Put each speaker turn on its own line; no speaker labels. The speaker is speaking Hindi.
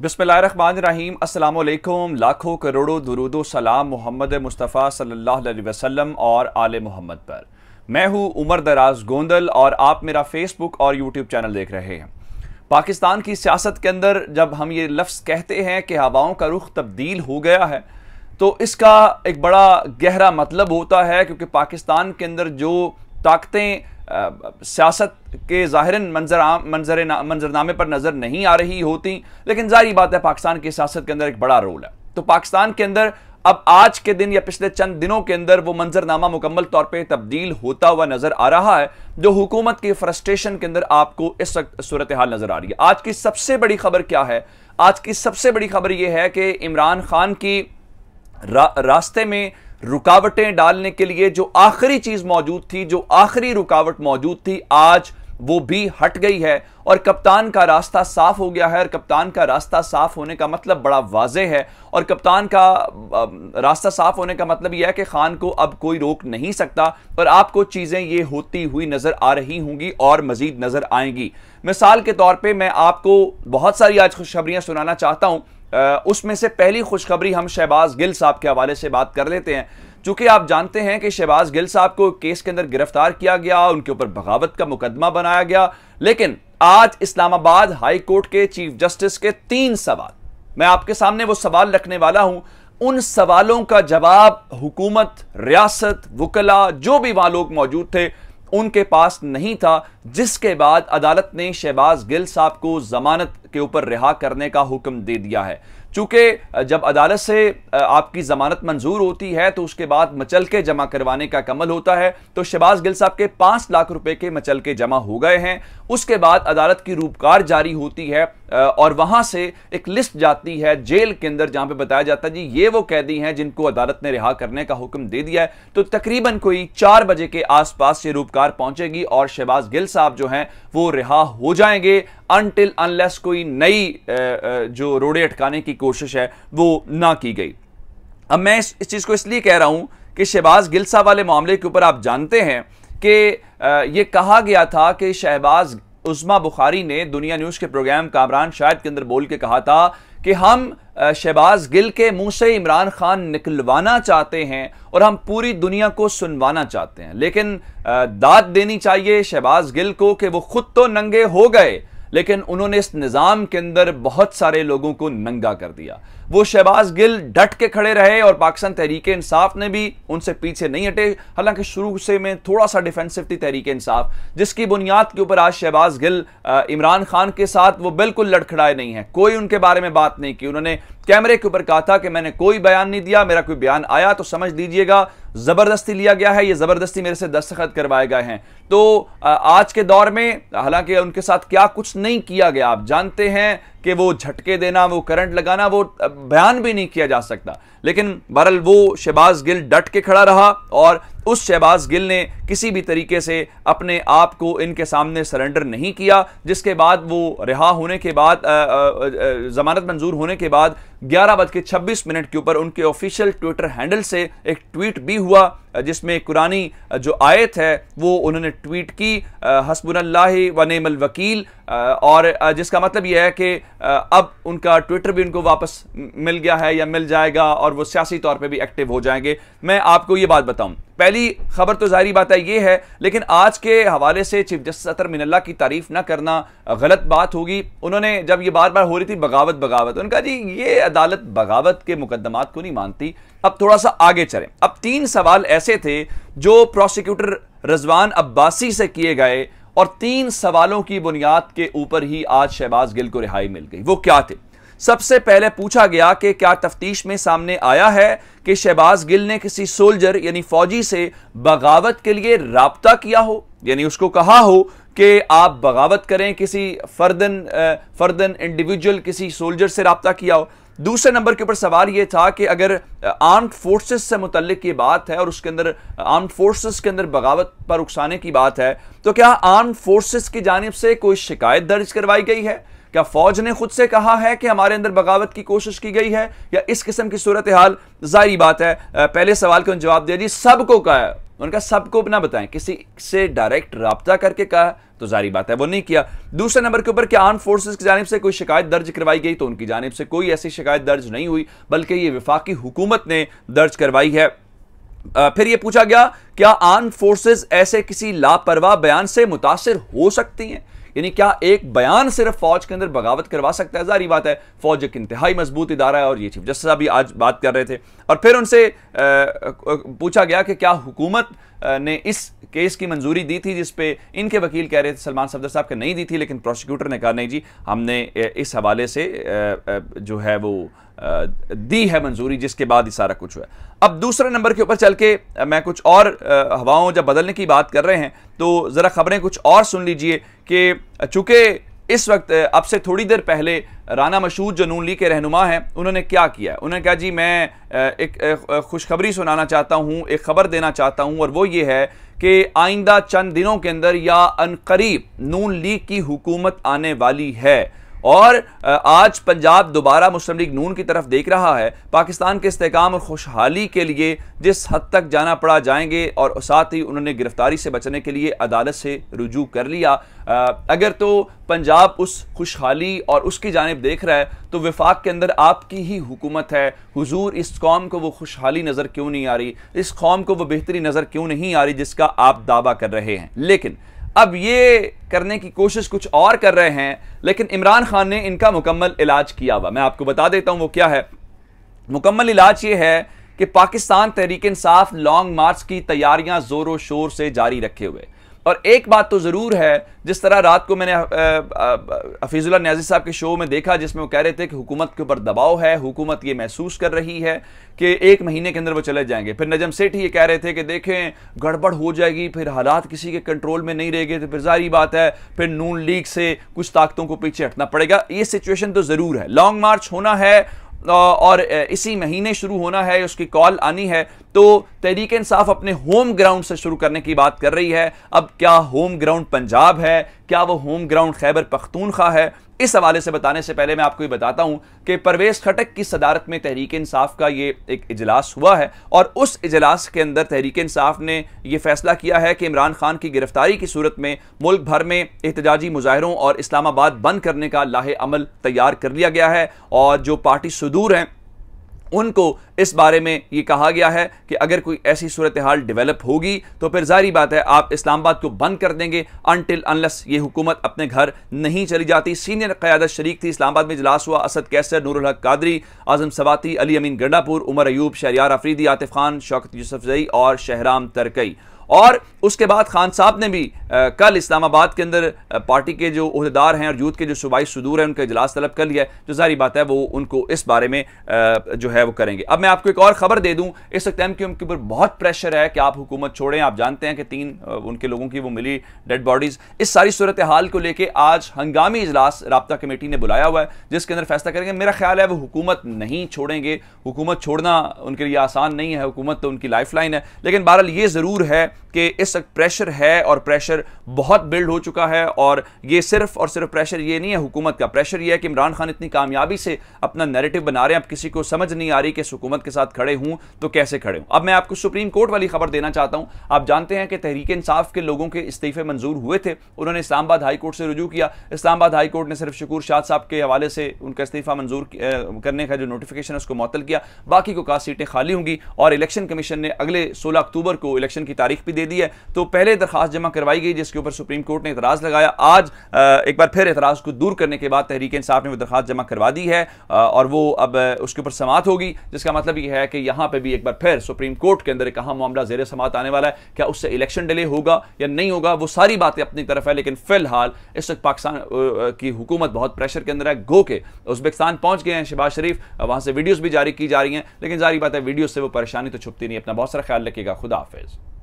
बिस्मिल्लाहिर्रहमानिर्रहीम। अस्सलामुअलैकुम। लाखों करोड़ों दुरूदो सलाम मोहम्मद मुस्तफ़ा सल्लल्लाहु अलैहि वसल्लम और आले मोहम्मद पर। मैं हूँ उमर दराज गोंदल और आप मेरा फेसबुक और यूट्यूब चैनल देख रहे हैं। पाकिस्तान की सियासत के अंदर जब हम ये लफ्ज़ कहते हैं कि हवाओं का रुख तब्दील हो गया है तो इसका एक बड़ा गहरा मतलब होता है, क्योंकि पाकिस्तान के अंदर जो ताकतें सियासत के ज़ाहिरन मंजरनामे पर नज़र नहीं आ रही होती, लेकिन जाहिर बात है पाकिस्तान की सियासत के अंदर एक बड़ा रोल है। तो पाकिस्तान के अंदर अब आज के दिन या पिछले चंद दिनों के अंदर वो मंजरनामा मुकम्मल तौर पे तब्दील होता हुआ नजर आ रहा है, जो हुकूमत की फ्रस्ट्रेशन के अंदर आपको इस वक्त सूरत हाल नजर आ रही है। आज की सबसे बड़ी खबर क्या है? आज की सबसे बड़ी खबर यह है कि इमरान खान की रास्ते में रुकावटें डालने के लिए जो आखिरी चीज मौजूद थी, जो आखिरी रुकावट मौजूद थी, आज वो भी हट गई है और कप्तान का रास्ता साफ हो गया है। और कप्तान का रास्ता साफ होने का मतलब बड़ा वाज़ेह है, और कप्तान का रास्ता साफ होने का मतलब यह है कि खान को अब कोई रोक नहीं सकता और आपको चीजें ये होती हुई नजर आ रही होंगी और मजीद नजर आएंगी। मिसाल के तौर पे मैं आपको बहुत सारी आज खुशखबरियां सुनाना चाहता हूं। उसमें से पहली खुशखबरी हम शहबाज गिल साहब के हवाले से बात कर लेते हैं। चूंकि आप जानते हैं कि शहबाज गिल साहब को केस के अंदर गिरफ्तार किया गया, उनके ऊपर बगावत का मुकदमा बनाया गया, लेकिन आज इस्लामाबाद हाई कोर्ट के चीफ जस्टिस के 3 सवाल, मैं आपके सामने वो सवाल रखने वाला हूं। उन सवालों का जवाब हुकूमत, रियासत, वकला, जो भी वहां लोग मौजूद थे, उनके पास नहीं था, जिसके बाद अदालत ने शहबाज गिल साहब को जमानत के ऊपर रिहा करने का हुक्म दे दिया है। चूंकि जब अदालत से आपकी जमानत मंजूर होती है तो उसके बाद मचलके जमा करवाने का कमल होता है। तो शहबाज गिल साहब के 5 लाख रुपए के मचलके जमा हो गए हैं। उसके बाद अदालत की रूपकार जारी होती है और वहां से एक लिस्ट जाती है जेल के अंदर, जहां पे बताया जाता है जी ये वो कैदी हैं जिनको अदालत ने रिहा करने का हुक्म दे दिया है। तो तकरीबन कोई 4 बजे के आसपास ये रूपकार पहुंचेगी और शहबाज गिल साहब जो हैं वो रिहा हो जाएंगे, अनटिल अनलेस कोई नई जो रोड़े अटकाने की कोशिश है वो ना की गई। अब मैं इस चीज को इसलिए कह रहा हूं कि शहबाज गिल साहब वाले मामले के ऊपर आप जानते हैं कि ये कहा गया था कि शहबाज उस्मा बुखारी ने दुनिया न्यूज के प्रोग्राम कामरान शायद के अंदर बोल के कहा था कि हम शहबाज गिल के मुंह से इमरान खान निकलवाना चाहते हैं और हम पूरी दुनिया को सुनवाना चाहते हैं, लेकिन दाद देनी चाहिए शहबाज गिल को कि वो खुद तो नंगे हो गए, लेकिन उन्होंने इस निजाम के अंदर बहुत सारे लोगों को नंगा कर दिया। वो शहबाज गिल डट के खड़े रहे और पाकिस्तान तहरीक इंसाफ ने भी उनसे पीछे नहीं हटे। हालांकि शुरू से में थोड़ा सा डिफेंसिव थी तहरीक इंसाफ, जिसकी बुनियाद के ऊपर आज शहबाज गिल इमरान खान के साथ वो बिल्कुल लड़खड़ाए नहीं है, कोई उनके बारे में बात नहीं की। उन्होंने कैमरे के ऊपर कहा था कि मैंने कोई बयान नहीं दिया, मेरा कोई बयान आया तो समझ लीजिएगा जबरदस्ती लिया गया है, ये जबरदस्ती मेरे से दस्तखत करवाए गए हैं। तो आज के दौर में हालांकि उनके साथ क्या कुछ नहीं किया गया, आप जानते हैं कि वो झटके देना, वो करंट लगाना, वो बयान भी नहीं किया जा सकता, लेकिन बहरहाल वो शहबाज गिल डट के खड़ा रहा और उस शहबाज गिल ने किसी भी तरीके से अपने आप को इनके सामने सरेंडर नहीं किया, जिसके बाद वो रिहा होने के बाद जमानत मंजूर होने के बाद 11:26 के ऊपर उनके ऑफिशियल ट्विटर हैंडल से एक ट्वीट भी हुआ, जिसमें कुरानी जो आयत है वो उन्होंने ट्वीट की, हस्बुनल्लाहि व निअमल वकील, और जिसका मतलब यह है कि अब उनका ट्विटर भी उनको वापस मिल गया है या मिल जाएगा और वो सियासी तौर पे भी एक्टिव हो जाएंगे। मैं आपको ये बात बताऊं, पहली खबर तो जाहिर बात है ये है, लेकिन आज के हवाले से चीफ जस्टिस अतर मिनल्ला की तारीफ ना करना गलत बात होगी। उन्होंने जब ये बार बार हो रही थी बगावत, उनका जी ये अदालत बगावत के मुकदमात को नहीं मानती। अब थोड़ा सा आगे चलें। अब 3 सवाल ऐसे थे जो प्रोसिक्यूटर रिजवान अब्बासी से किए गए और 3 सवालों की बुनियाद के ऊपर ही आज शहबाज गिल को रिहाई मिल गई। वो क्या थे? सबसे पहले पूछा गया कि क्या तफ्तीश में सामने आया है कि शहबाज गिल ने किसी सोल्जर यानी फौजी से बगावत के लिए राब्ता किया हो, यानी उसको कहा हो कि आप बगावत करें, किसी फर्दन इंडिविजुअल किसी सोल्जर से राब्ता किया हो। दूसरे नंबर के ऊपर सवाल यह था कि अगर आर्म्ड फोर्सेस से मुतल्लिक ये बात है और उसके अंदर आर्म्ड फोर्सेस के अंदर बगावत पर उकसाने की बात है, तो क्या आर्म्ड फोर्सेस की जानिब से कोई शिकायत दर्ज करवाई गई है? क्या फौज ने खुद से कहा है कि हमारे अंदर बगावत की कोशिश की गई है, या इस किस्म की सूरत हाल? जाहिर बात है पहले सवाल का जवाब दिया जी सबको कहा है, उनका सबको ना बताएं, किसी से डायरेक्ट राब्ता करके कहा, तो जारी बात है वो नहीं किया। दूसरे नंबर के ऊपर क्या आर्म फोर्सेस की जानिब से कोई शिकायत दर्ज करवाई गई, तो उनकी जानिब से कोई ऐसी शिकायत दर्ज नहीं हुई, बल्कि ये वफाकी हुकूमत ने दर्ज करवाई है। फिर यह पूछा गया क्या आर्म फोर्सेस ऐसे किसी लापरवाह बयान से मुतासिर हो सकती हैं, यानी क्या एक बयान सिर्फ फौज के अंदर बगावत करवा सकता है। जारी बात है फौज एक इंतहाई मजबूत इदारा है और ये चीफ जस्टिस साहब भी आज बात कर रहे थे। और फिर उनसे पूछा गया कि क्या हुकूमत ने इस केस की मंजूरी दी थी जिसपे इनके वकील कह रहे थे सलमान सफदर साहब के नहीं दी थी, लेकिन प्रोसिक्यूटर ने कहा नहीं जी हमने इस हवाले से जो है वो दी है मंजूरी, जिसके बाद ही सारा कुछ हुआ। अब दूसरे नंबर के ऊपर चल के मैं कुछ और हवाओं जब बदलने की बात कर रहे हैं तो जरा खबरें कुछ और सुन लीजिए कि चूंकि इस वक्त अब से थोड़ी देर पहले राना मशहूद जो नून लीग के रहनुमा हैं उन्होंने क्या किया, उन्होंने कहा जी मैं एक खुशखबरी सुनाना चाहता हूं, एक खबर देना चाहता हूं, और वो ये है कि आइंदा चंद दिनों के अंदर या अनकरीब नून लीग की हुकूमत आने वाली है। और आज पंजाब दोबारा मुस्लिम लीग नून की तरफ देख रहा है। पाकिस्तान के इस्तेहकाम और खुशहाली के लिए जिस हद तक जाना पड़ा जाएंगे, और साथ ही उन्होंने गिरफ्तारी से बचने के लिए अदालत से रुजू कर लिया। अगर तो पंजाब उस खुशहाली और उसकी जानिब देख रहा है तो वफाक के अंदर आपकी ही हुकूमत है। हुजूर इस कौम को वो खुशहाली नज़र क्यों नहीं आ रही, इस कौम को वो बेहतरी नज़र क्यों नहीं आ रही जिसका आप दावा कर रहे हैं। लेकिन अब ये करने की कोशिश कुछ और कर रहे हैं, लेकिन इमरान खान ने इनका मुकम्मल इलाज किया हुआ। मैं आपको बता देता हूं वो क्या है। मुकम्मल इलाज ये है कि पाकिस्तान तहरीक इंसाफ लॉन्ग मार्च की तैयारियां जोरों शोर से जारी रखे हुए। और एक बात तो जरूर है, जिस तरह रात को मैंने हफीजुल्लाह न्याज़ी साहब के शो में देखा जिसमें वो कह रहे थे कि हुकूमत के ऊपर दबाव है, हुकूमत ये महसूस कर रही है कि 1 महीने के अंदर वो चले जाएंगे। फिर नजम सेठी ये कह रहे थे कि देखें गड़बड़ हो जाएगी, फिर हालात किसी के कंट्रोल में नहीं रहेंगे, तो फिर जाहिर बात है फिर नून लीग से कुछ ताकतों को पीछे हटना पड़ेगा। ये सिचुएशन तो जरूर है, लॉन्ग मार्च होना है और इसी महीने शुरू होना है, उसकी कॉल आनी है। तो तहरीक इंसाफ अपने होम ग्राउंड से शुरू करने की बात कर रही है। अब क्या होम ग्राउंड पंजाब है, क्या वो होम ग्राउंड खैबर पख्तूनख्वा है, इस हवाले से बताने से पहले मैं आपको ये बताता हूं कि परवेज खटक की सदारत में तहरीक इंसाफ का ये एक इजलास हुआ है, और उस इजलास के अंदर तहरीक इंसाफ ने यह फैसला किया है कि इमरान खान की गिरफ्तारी की सूरत में मुल्क भर में एहतजाजी मुजाहरों और इस्लामाबाद बंद करने का लाहे अमल तैयार कर लिया गया है। और जो पार्टी सदूर हैं उनको इस बारे में ये कहा गया है कि अगर कोई ऐसी सूरत हाल डेवलप होगी तो फिर जारी बात है आप इस्लामाबाद को बंद कर देंगे अनटिल अनलेस ये हुकूमत अपने घर नहीं चली जाती। सीनियर क़यादत शरीक थी, इस्लामाबाद में इजलास हुआ। असद कैसर, नूरुल हक कादरी, आजम सवाती, अली अमीन गंडापुर, उमर अयूब, शहरियार अफरीदी, आतिफ खान, शौकत यूसुफजई और शहराम तरकई। और उसके बाद खान साहब ने भी कल इस्लामाबाद के अंदर पार्टी के जो ओहदेदार हैं और यूथ के जो सूबाई सदूर हैं उनका इजलास तलब कर लिया है, जो जारी बात है वो उनको इस बारे में जो है वो करेंगे। अब मैं आपको एक और खबर दे दूं, इस वक्त एमक्यूएम के ऊपर बहुत प्रेशर है कि आप हुकूमत छोड़ें। आप जानते हैं कि 3 उनके लोगों की वो मिली डेड बॉडीज। इस सारी सूरत हाल को लेकर आज हंगामी इजलास राब्ता कमेटी ने बुलाया हुआ है जिसके अंदर फैसला करेंगे। मेरा ख्याल है वो हुकूमत नहीं छोड़ेंगे। हुकूमत छोड़ना उनके लिए आसान नहीं है, हुकूमत तो उनकी लाइफ लाइन है। लेकिन बहरहाल ये जरूर है कि इस वक्त प्रेशर है और प्रेशर बहुत बिल्ड हो चुका है। और ये सिर्फ और सिर्फ प्रेशर ये नहीं है हुकूमत का, प्रेशर ये है कि इमरान खान इतनी कामयाबी से अपना नैरेटिव बना रहे हैं, अब किसी को समझ नहीं आ रही कि इस हुकूमत के साथ खड़े हूं तो कैसे खड़े हूं। अब मैं आपको सुप्रीम कोर्ट वाली खबर देना चाहता हूं। आप जानते हैं कि तहरीक इंसाफ के लोगों के इस्तीफे मंजूर हुए थे, उन्होंने इस्लामाबाद हाई कोर्ट से रुजू किया। इस्लामाबाद हाई कोर्ट ने सिर्फ शकूर शाद साहब के हवाले से उनका इस्तीफा मंजूर करने का जो नोटिफिकेशन है उसको मुअत्तल किया, बाकी को कहा सीटें खाली होंगी। और इलेक्शन कमीशन ने अगले 16 अक्टूबर को इलेक्शन की तारीख भी दे दी है। तो पहले दरखास्त जमा करवाई गई जिसके ऊपर सुप्रीम कोर्ट ने एतराज लगाया। आज एक बार फिर एतराज को दूर करने के बाद तहरीक इंसाफ ने वो दरखास्त जमा करवा दी है और वो अब उसके ऊपर समाअत होगी, जिसका मतलब ये है कि यहां पे भी एक बार फिर सुप्रीम कोर्ट के अंदर कहां मामला ज़ेरे समाअत आने वाला है, क्या उससे इलेक्शन डिले होगा या नहीं होगा, वो सारी बातें अपनी तरफ है। लेकिन फिलहाल इस वक्त पाकिस्तान की हुकूमत बहुत प्रेशर के अंदर है। गो के उज़्बेकिस्तान पहुंच गए हैं शहबाज शरीफ, वहां से वीडियोज भी जारी की जा रही हैं, लेकिन जारी बात है वीडियो से वो परेशानी तो छुपती नहीं। अपना बहुत सारा ख्याल रखिएगा। खुदा हाफिज़।